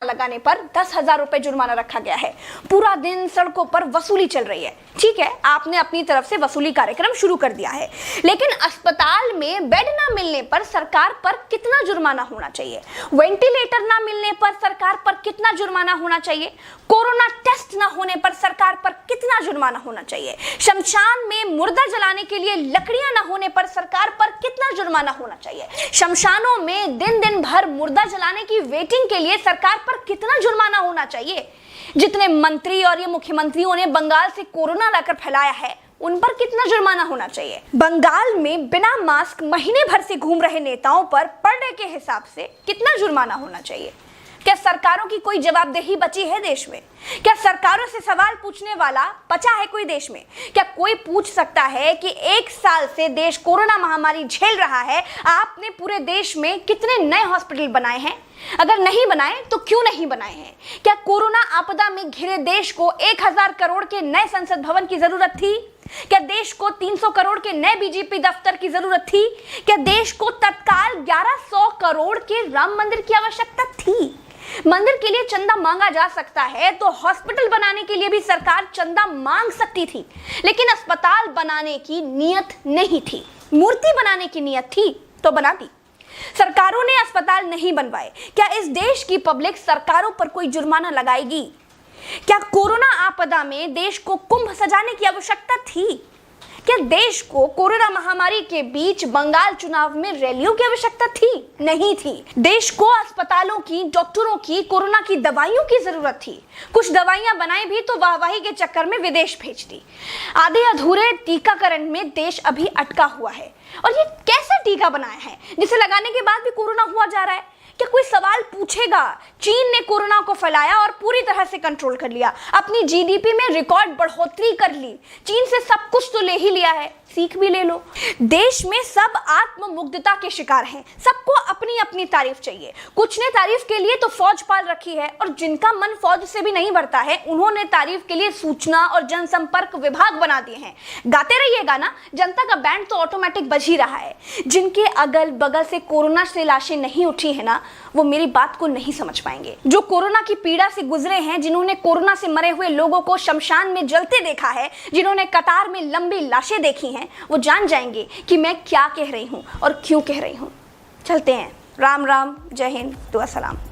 लगाने पर 10,000 रुपए जुर्माना रखा गया है। पूरा दिन सड़कों पर वसूली चल रही है। ठीक है, आपने अपनी तरफ से वसूली कार्यक्रम शुरू कर दिया है, लेकिन अस्पताल में बेड ना मिलने पर सरकार पर कितना जुर्माना होना चाहिए? वेंटिलेटर ना मिलने पर सरकार पर कितना जुर्माना होना चाहिए? कोरोना टेस्ट ना होने पर सरकार पर कितना जुर्माना होना चाहिए? शमशान में मुर्दा जलाने के लिए लकड़ियां ना होने पर सरकार पर कितना जुर्माना होना चाहिए? शमशानों में दिन दिन भर मुर्दा जलाने की वेटिंग के लिए सरकार पर कितना जुर्माना होना चाहिए? जितने मंत्री और ये मुख्यमंत्रियों ने बंगाल से कोरोना लाकर फैलाया है, उन पर कितना जुर्माना होना चाहिए? बंगाल में बिना मास्क महीने भर से घूम रहे नेताओं पर पर डे के हिसाब से कितना जुर्माना होना चाहिए? क्या सरकारों की कोई जवाबदेही बची है देश में? क्या सरकारों से सवाल पूछने वाला बचा है कोई देश में? क्या कोई पूछ सकता है कि 1 साल से देश कोरोना महामारी झेल रहा है, आपने पूरे देश में कितने नए हॉस्पिटल बनाए हैं? अगर नहीं बनाए तो क्यों नहीं बनाए हैं? क्या कोरोना आपदा में घिरे देश को 1,000 करोड़ के नए संसद भवन की जरूरत थी? क्या देश को 300 करोड़ के नए बीजेपी दफ्तर की जरूरत थी? क्या देश को तत्काल 1100 करोड़ के राम मंदिर की आवश्यकता थी? मंदिर के लिए चंदा मांगा जा सकता है तो हॉस्पिटल बनाने के लिए भी सरकार चंदा मांग सकती थी, लेकिन अस्पताल बनाने की नियत नहीं थी। मूर्ति बनाने की नियत थी तो बना दी। सरकारों ने अस्पताल नहीं बनवाए। क्या इस देश की पब्लिक सरकारों पर कोई जुर्माना लगाएगी? क्या कोरोना आपदा में देश को कुंभ सजाने की आवश्यकता थी? क्या देश को कोरोना महामारी के बीच बंगाल चुनाव में रैलियों की आवश्यकता थी? नहीं थी। देश को अस्पतालों की, डॉक्टरों की, कोरोना की दवाइयों की जरूरत थी। कुछ दवाइयां बनाई भी तो वाहवाही के चक्कर में विदेश भेज दी। आधे अधूरे टीकाकरण में देश अभी अटका हुआ है। और ये कैसा टीका बनाया है जिसे लगाने के बाद भी कोरोना हुआ जा रहा है? क्या कोई सवाल पूछेगा? चीन ने कोरोना को फैलाया और पूरी तरह से कंट्रोल कर लिया। अपनी जीडीपी में रिकॉर्ड बढ़ोतरी कर ली। चीन से सब कुछ तो ले ही लिया है, सीख भी ले लो। देश में सब आत्ममुग्धता के शिकार हैं। सबको अपनी अपनी तारीफ चाहिए। कुछ ने तारीफ के लिए तो फौज पाल रखी है, और जिनका मन फौज से भी नहीं भरता है, उन्होंने तारीफ के लिए सूचना और जनसंपर्क विभाग बना दिए हैं। गाते रहिएगा ना, जनता का बैंड तो ऑटोमेटिक बज ही रहा है। जिनके अगल बगल से कोरोना से लाशें नहीं उठी है ना, वो मेरी बात को नहीं समझ पाएंगे। जो कोरोना की पीड़ा से गुजरे हैं, जिन्होंने कोरोना से मरे हुए लोगों को शमशान में जलते देखा है, जिन्होंने कतार में लंबी लाशें देखी हैं, वो जान जाएंगे कि मैं क्या कह रही हूं और क्यों कह रही हूं। चलते हैं। राम राम, जय हिंद, दुआ सलाम।